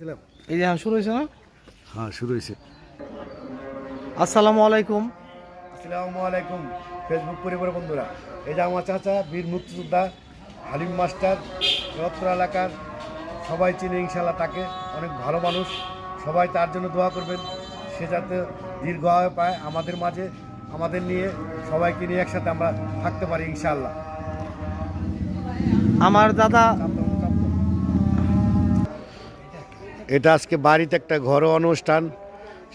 এই যে শুরু হয়েছে না? হ্যাঁ, শুরু হয়েছে। আসসালামু আলাইকুম। আসসালামু আলাইকুম ফেসবুক পরিবারের বন্ধুরা, এই যে আমার চাচা বীর মুক্তিযোদ্ধা হালিম মাস্টার, রত্র এলাকার সবাই চিনে ইনশাল্লাহ। তাকে অনেক ভালো মানুষ, সবাই তার জন্য দোয়া করবেন, সে যাতে দীর্ঘ আয়ু পায়, আমাদের মাঝে আমাদের নিয়ে সবাইকে নিয়ে একসাথে আমরা থাকতে পারি ইনশাল্লাহ। আমার দাদা এটা আজকে বাড়িতে একটা ঘরোয়া অনুষ্ঠান,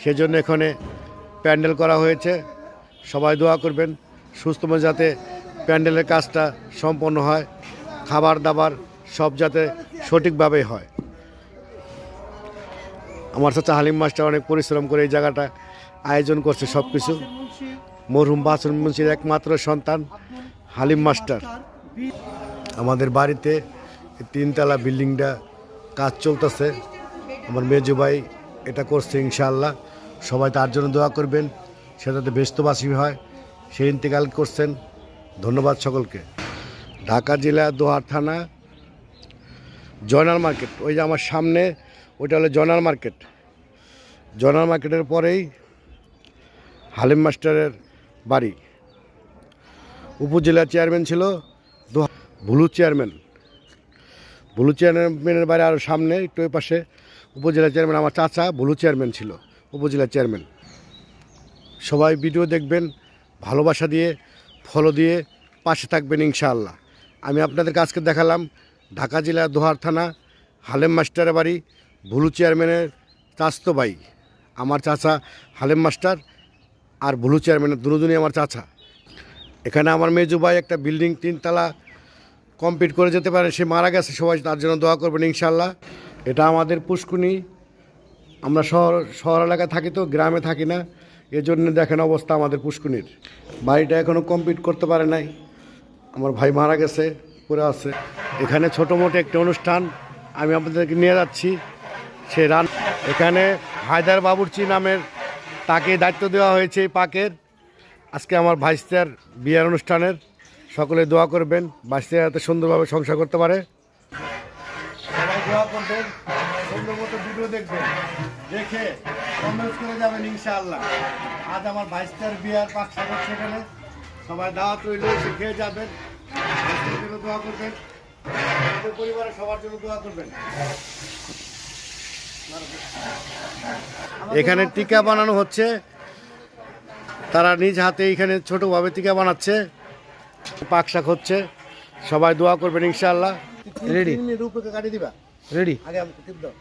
সেজন্য এখানে প্যান্ডেল করা হয়েছে। সবাই দোয়া করবেন সুস্থভাবে যাতে প্যান্ডেলের কাজটা সম্পন্ন হয়, খাবার দাবার সব যাতে সঠিকভাবে হয়। আমার চাচা হালিম মাস্টার অনেক পরিশ্রম করে এই জায়গাটা আয়োজন করছে সব কিছু। মরহুম বাসুর মুন্সির একমাত্র সন্তান হালিম মাস্টার। আমাদের বাড়িতে তিনতলা বিল্ডিংটা কাজ চলতেছে, আমার মেজো ভাই এটা করছে ইনশাআল্লাহ। সবাই তার জন্য দোয়া করবেন, সে যাতে ব্যস্তবাসী হয়। সে ইন্তেকাল করছেন। ধন্যবাদ সকলকে। ঢাকা জেলা দোহার থানা জয়নাল মার্কেট, ওই যে আমার সামনে ওইটা হলো জয়নাল মার্কেট। জয়নাল মার্কেটের পরেই হালিম মাস্টারের বাড়ি। উপজেলা চেয়ারম্যান ছিল ভুলু চেয়ারম্যান। ভুলু চেয়ারম্যানের বাড়ি আরও সামনে একটু ওই পাশে উপজেলা চেয়ারম্যান আমার চাচা ভুলু চেয়ারম্যান ছিল, উপজেলা চেয়ারম্যান। সবাই ভিডিও দেখবেন, ভালোবাসা দিয়ে ফলো দিয়ে পাশে থাকবেন ইনশাআল্লাহ। আমি আপনাদের আজকে দেখালাম ঢাকা জেলা দোহার থানা হালিম মাস্টারের বাড়ি, ভুলু চেয়ারম্যানের চাচতো ভাই আমার চাচা হালিম মাস্টার, আর ভুলু চেয়ারম্যানের দুজনই আমার চাচা। এখানে আমার মেজো ভাই একটা বিল্ডিং তিনতলা কমপ্লিট করে যেতে পারে, সে মারা গেছে। সবাই তার জন্য দোয়া করবেন ইনশাআল্লাহ। এটা আমাদের পুষ্কুনি। আমরা শহর এলাকায় থাকি, তো গ্রামে থাকি না, এজন্য দেখেন অবস্থা আমাদের পুষ্কুনির। বাড়িটা এখনও কমপ্লিট করতে পারে নাই, আমার ভাই মারা গেছে, পড়ে আছে। এখানে ছোটো মোটো একটি অনুষ্ঠান আমি আপনাদেরকে নিয়ে যাচ্ছি। সে এখানে হায়দার বাবুর্চি নামের তাকে দায়িত্ব দেওয়া হয়েছে এই পাকের। আজকে আমার ভাইস্তার বিয়ের অনুষ্ঠানের সকলে দোয়া করবেন, ভাইস্তা যাতে সুন্দরভাবে সংসার করতে পারে। সবাই দোয়া করবেন, সুন্দর মতো ভিডিও দেখবেন, দেখে কমেন্টস করে যাবেন ইনশাআল্লাহ। আজ আমার ভাইস্তার বিয়ার 5-6 বছর সেখানে সবাই দাওয়াত রইল, এসে খেয়ে যাবেন। ভাইস্তার জন্য দোয়া করবেন, আমাদের পরিবারের সবার জন্য দোয়া করবেন। এখানে টিকা বানানো হচ্ছে, তারা নিজ হাতে এইখানে ছোটোভাবে টিকা বানাচ্ছে, পাক শাক হচ্ছে। সবাই দোয়া করবেন ইনশাআল্লাহ। রেডি রূপকে কাটিয়ে দিবা রেডি আগে টিপ দাও।